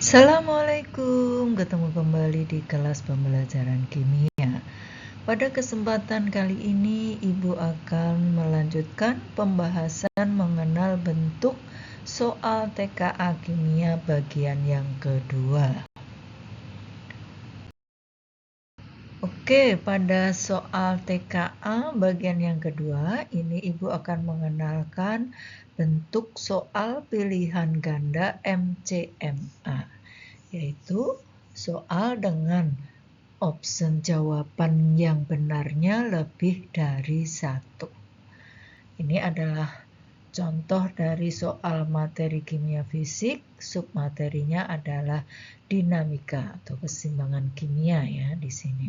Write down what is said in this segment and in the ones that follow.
Assalamualaikum, ketemu kembali di kelas pembelajaran kimia. Pada kesempatan kali ini, Ibu akan melanjutkan pembahasan mengenal bentuk soal TKA kimia bagian yang kedua. Oke, pada soal TKA bagian yang kedua, ini Ibu akan mengenalkan bentuk soal pilihan ganda MCMA, yaitu soal dengan opsi jawaban yang benarnya lebih dari satu. Ini adalah contoh dari soal materi kimia fisik, submaterinya adalah dinamika atau keseimbangan kimia ya di sini.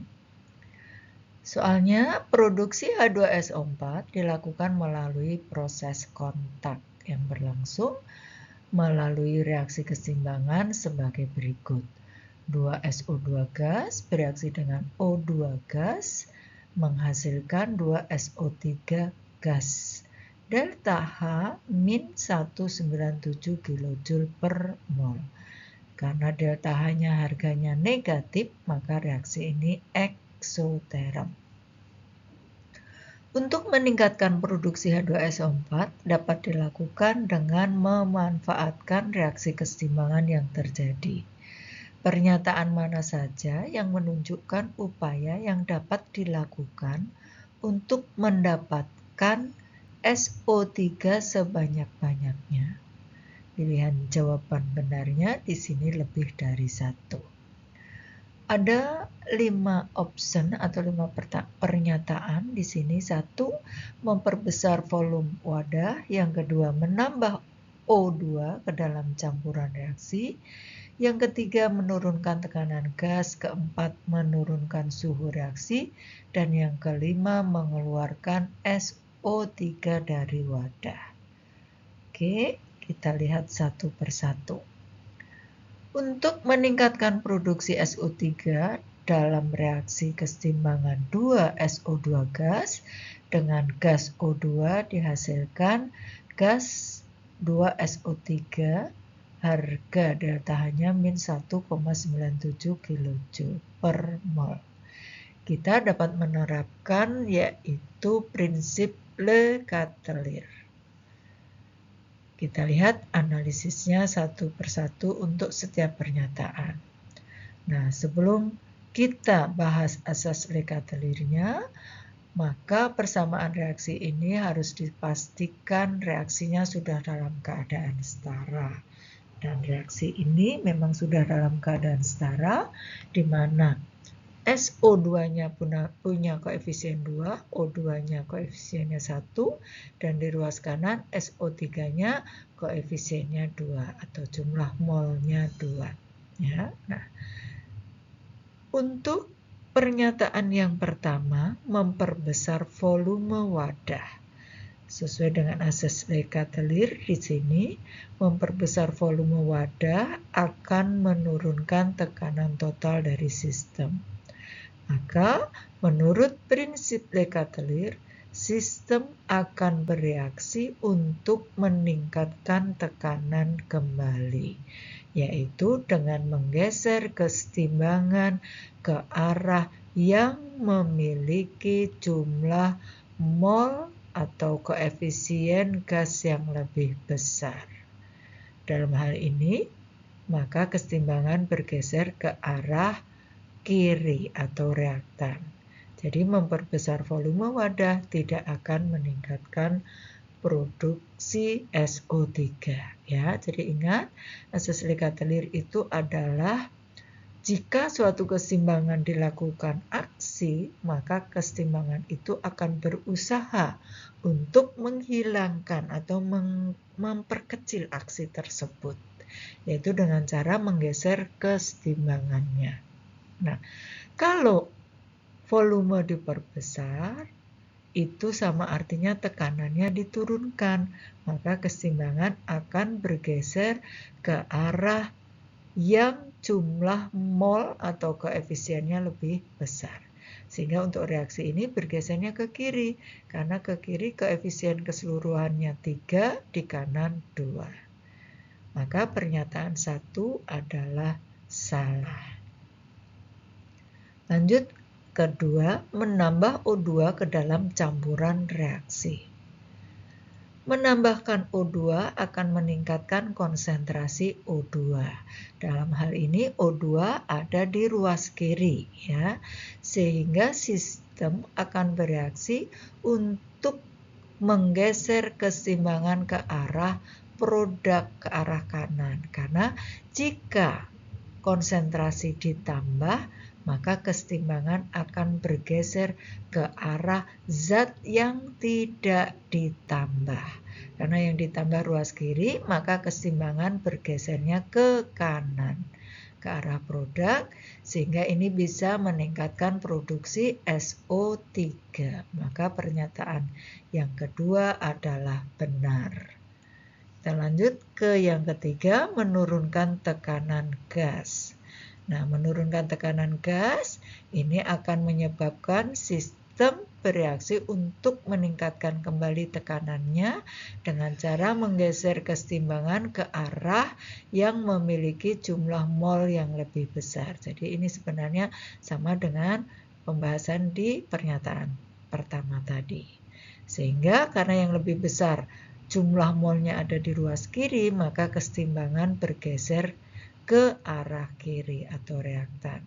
Soalnya produksi H2SO4 dilakukan melalui proses kontak yang berlangsung melalui reaksi keseimbangan sebagai berikut. 2SO2 gas bereaksi dengan O2 gas menghasilkan 2SO3 gas. Delta H min 197 kJ per mol. Karena delta H-nya harganya negatif, maka reaksi ini eksoterm. Untuk meningkatkan produksi H2SO4 dapat dilakukan dengan memanfaatkan reaksi keseimbangan yang terjadi. Pernyataan mana saja yang menunjukkan upaya yang dapat dilakukan untuk mendapatkan SO3 sebanyak-banyaknya? Pilihan jawaban benarnya di sini lebih dari satu. Ada 5 option atau 5 pernyataan di sini. 1, memperbesar volume wadah. Yang kedua, menambah O2 ke dalam campuran reaksi. Yang ketiga, menurunkan tekanan gas. Keempat, menurunkan suhu reaksi. Dan yang kelima, mengeluarkan SO3 dari wadah. Oke, kita lihat satu persatu. Untuk meningkatkan produksi SO3 dalam reaksi keseimbangan 2SO2 gas dengan gas O2 dihasilkan gas 2SO3 harga delta H-nya min 1,97 kJ per mol. Kita dapat menerapkan yaitu prinsip Le Chatelier. Kita lihat analisisnya satu persatu untuk setiap pernyataan. Nah, sebelum kita bahas asas Le Chatelier-nya, maka persamaan reaksi ini harus dipastikan reaksinya sudah dalam keadaan setara. Dan reaksi ini memang sudah dalam keadaan setara, di mana SO2-nya punya koefisien 2, O2-nya koefisiennya 1, dan di ruas kanan SO3-nya koefisiennya 2 atau jumlah molnya 2. Ya. Nah, untuk pernyataan yang pertama, memperbesar volume wadah. Sesuai dengan asas Le Chatelier di sini, memperbesar volume wadah akan menurunkan tekanan total dari sistem. Maka, menurut prinsip Le Chatelier, sistem akan bereaksi untuk meningkatkan tekanan kembali, yaitu dengan menggeser keseimbangan ke arah yang memiliki jumlah mol atau koefisien gas yang lebih besar. Dalam hal ini, maka keseimbangan bergeser ke arah kiri atau reaktan. Jadi memperbesar volume wadah tidak akan meningkatkan produksi SO3 ya. Jadi ingat, asas Le Chatelier itu adalah jika suatu keseimbangan dilakukan aksi, maka keseimbangan itu akan berusaha untuk menghilangkan atau memperkecil aksi tersebut, yaitu dengan cara menggeser keseimbangannya. Nah, kalau volume diperbesar, itu sama artinya tekanannya diturunkan, maka keseimbangan akan bergeser ke arah yang jumlah mol atau koefisiennya lebih besar. Sehingga untuk reaksi ini bergesernya ke kiri, karena ke kiri koefisien keseluruhannya 3, di kanan 2. maka pernyataan 1 adalah salah. Lanjut, kedua, menambah O2 ke dalam campuran reaksi. Menambahkan O2 akan meningkatkan konsentrasi O2. Dalam hal ini O2 ada di ruas kiri, ya, sehingga sistem akan bereaksi untuk menggeser keseimbangan ke arah produk, ke arah kanan. Karena jika konsentrasi ditambah, maka keseimbangan akan bergeser ke arah zat yang tidak ditambah. Karena yang ditambah ruas kiri, maka keseimbangan bergesernya ke kanan, ke arah produk, sehingga ini bisa meningkatkan produksi SO3. Maka pernyataan yang kedua adalah benar. Kita lanjut ke yang ketiga, menurunkan tekanan gas. Nah, menurunkan tekanan gas ini akan menyebabkan sistem bereaksi untuk meningkatkan kembali tekanannya dengan cara menggeser keseimbangan ke arah yang memiliki jumlah mol yang lebih besar. Jadi ini sebenarnya sama dengan pembahasan di pernyataan pertama tadi. Sehingga karena yang lebih besar jumlah molnya ada di ruas kiri, maka keseimbangan bergeser ke arah kiri atau reaktan.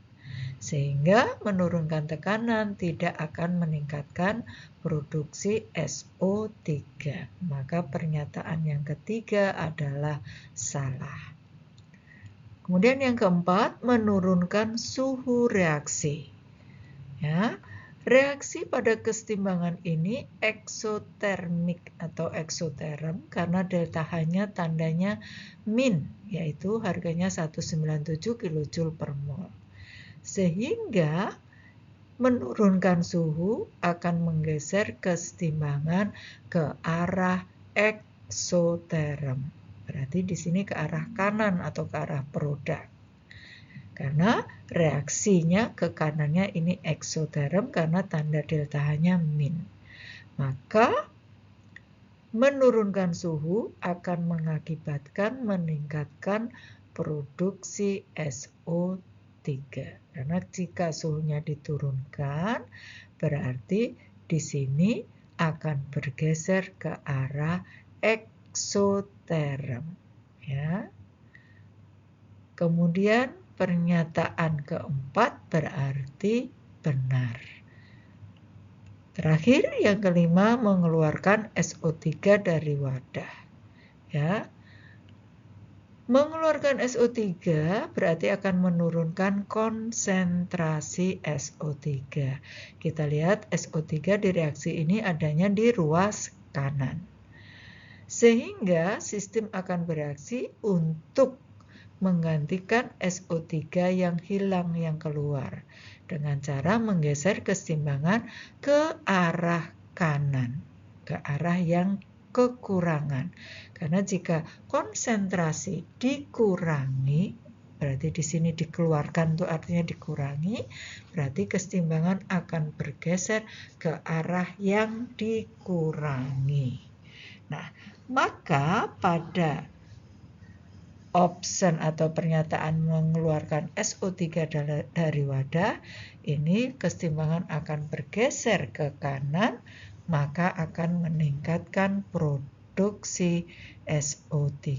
Sehingga menurunkan tekanan tidak akan meningkatkan produksi SO3. Maka pernyataan yang ketiga adalah salah. Kemudian yang keempat, menurunkan suhu reaksi. Ya, reaksi pada keseimbangan ini eksotermik atau eksoterm karena delta H-nya tandanya min, yaitu harganya 197 kJ per mol. Sehingga menurunkan suhu akan menggeser keseimbangan ke arah eksoterm. Berarti di sini ke arah kanan atau ke arah produk. Karena reaksinya ke kanannya ini eksoterm karena tanda delta H-nya min. Maka menurunkan suhu akan mengakibatkan meningkatkan produksi SO3. Karena jika suhunya diturunkan, berarti di sini akan bergeser ke arah eksoterm. Ya. Kemudian pernyataan keempat berarti benar. Terakhir, yang kelima, mengeluarkan SO3 dari wadah. Ya. Mengeluarkan SO3 berarti akan menurunkan konsentrasi SO3. Kita lihat SO3 di reaksi ini adanya di ruas kanan. Sehingga sistem akan bereaksi untuk menggantikan SO3 yang hilang, yang keluar, dengan cara menggeser keseimbangan ke arah kanan, ke arah yang kekurangan. Karena jika konsentrasi dikurangi, berarti di sini dikeluarkan itu artinya dikurangi, berarti keseimbangan akan bergeser ke arah yang dikurangi. Nah, maka pada option atau pernyataan mengeluarkan SO3 dari wadah, ini keseimbangan akan bergeser ke kanan, maka akan meningkatkan produksi SO3.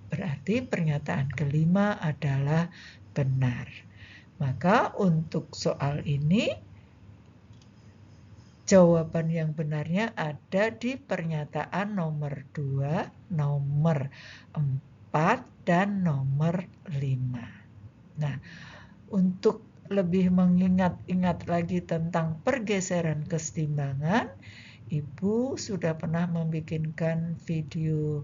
Berarti pernyataan kelima adalah benar. Maka untuk soal ini, jawaban yang benarnya ada di pernyataan nomor 2, nomor 4, dan nomor 5. Nah, untuk lebih mengingat-ingat lagi tentang pergeseran keseimbangan, Ibu sudah pernah membikinkan video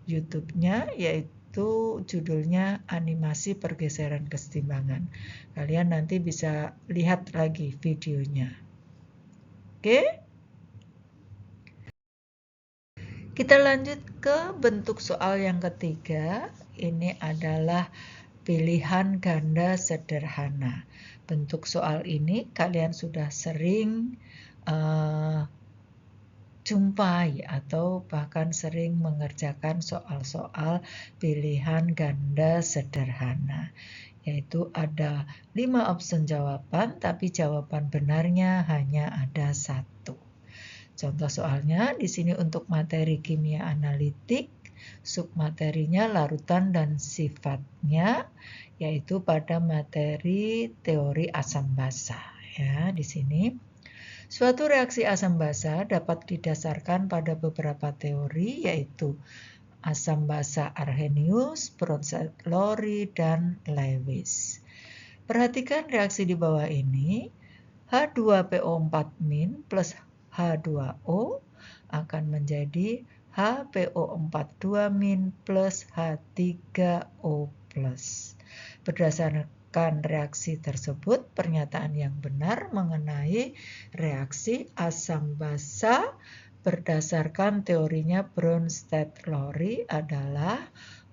YouTube-nya, yaitu judulnya animasi pergeseran keseimbangan. Kalian nanti bisa lihat lagi videonya. Oke? Kita lanjut ke bentuk soal yang ketiga. Ini adalah pilihan ganda sederhana. Bentuk soal ini kalian sudah sering jumpai atau bahkan sering mengerjakan soal-soal pilihan ganda sederhana. Yaitu ada 5 opsi jawaban, tapi jawaban benarnya hanya ada 1. Contoh soalnya di sini untuk materi kimia analitik, submaterinya larutan dan sifatnya, yaitu pada materi teori asam basa. Ya, di sini suatu reaksi asam basa dapat didasarkan pada beberapa teori, yaitu asam basa Arrhenius, Bronsted-Lowry, dan Lewis. Perhatikan reaksi di bawah ini. H2PO4- plus H2O akan menjadi HPO42- plus H3O+. Berdasarkan reaksi tersebut, pernyataan yang benar mengenai reaksi asam basa berdasarkan teorinya Bronsted-Lowry adalah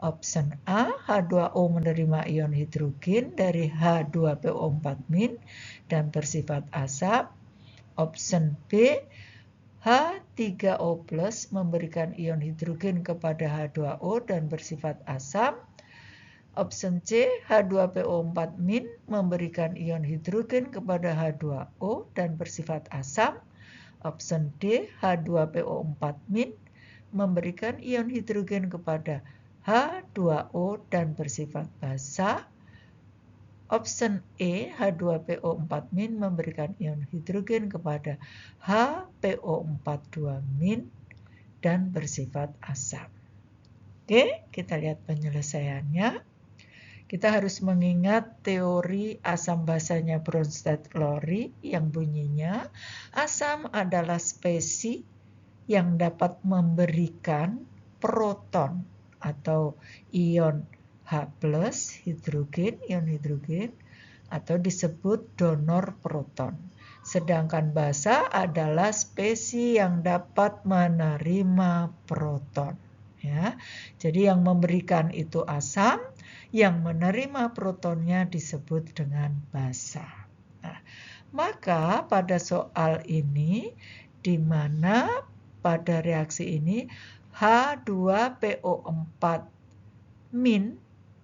option A, H2O menerima ion hidrogen dari H2PO4- dan bersifat asam. Option B, H3O+ memberikan ion hidrogen kepada H2O dan bersifat asam. Option C, H2PO4- memberikan ion hidrogen kepada H2O dan bersifat asam. Option D, H2PO4- memberikan ion hidrogen kepada H2O dan bersifat basa. Option E, H2PO4- memberikan ion hidrogen kepada HPO42- dan bersifat asam. Oke, kita lihat penyelesaiannya. Kita harus mengingat teori asam basanya Bronsted-Lowry yang bunyinya asam adalah spesies yang dapat memberikan proton atau ion H+ ion hidrogen atau disebut donor proton. Sedangkan basa adalah spesies yang dapat menerima proton. Ya, jadi yang memberikan itu asam, yang menerima protonnya disebut dengan basa. Nah, maka pada soal ini, di mana pada reaksi ini H2PO4-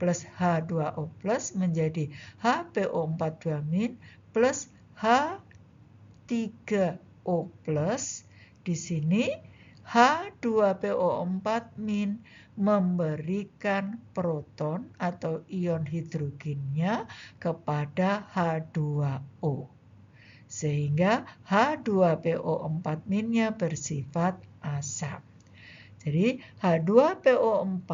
plus H2O+ menjadi HPO42- plus H3O+. Di sini H2PO4- memberikan proton atau ion hidrogennya kepada H2O. Sehingga H2PO4-nya bersifat asam. Jadi H2PO4-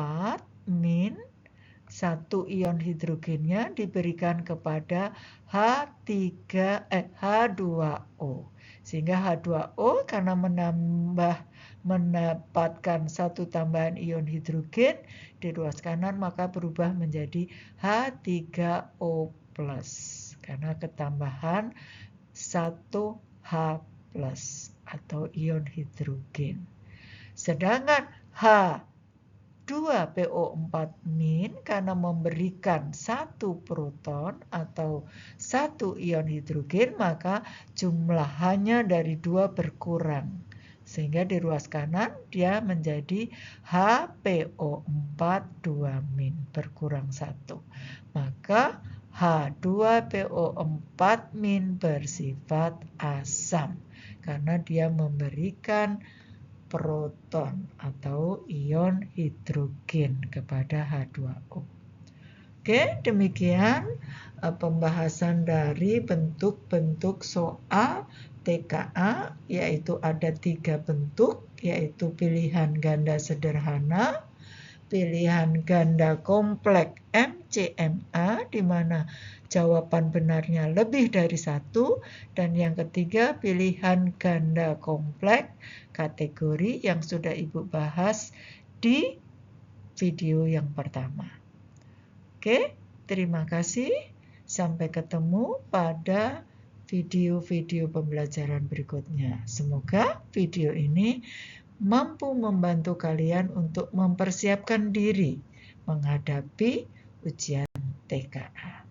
satu ion hidrogennya diberikan kepada H2O. Sehingga H2O karena mendapatkan satu tambahan ion hidrogen di ruas kanan maka berubah menjadi H3O+. Karena ketambahan 1 H+ atau ion hidrogen. Sedangkan H2PO4- karena memberikan satu proton atau satu ion hidrogen maka jumlahannya dari 2 berkurang. Sehingga di ruas kanan dia menjadi HPO42- berkurang 1. Maka H2PO4- bersifat asam karena dia memberikan proton atau ion hidrogen kepada H2O. Oke, demikian pembahasan dari bentuk-bentuk soal TKA, yaitu ada 3 bentuk, yaitu pilihan ganda sederhana, pilihan ganda kompleks MCMA, di mana jawaban benarnya lebih dari 1, dan yang ketiga pilihan ganda kompleks kategori yang sudah Ibu bahas di video yang pertama. Oke, terima kasih. Sampai ketemu pada video-video pembelajaran berikutnya. Semoga video ini mampu membantu kalian untuk mempersiapkan diri menghadapi ujian TKA.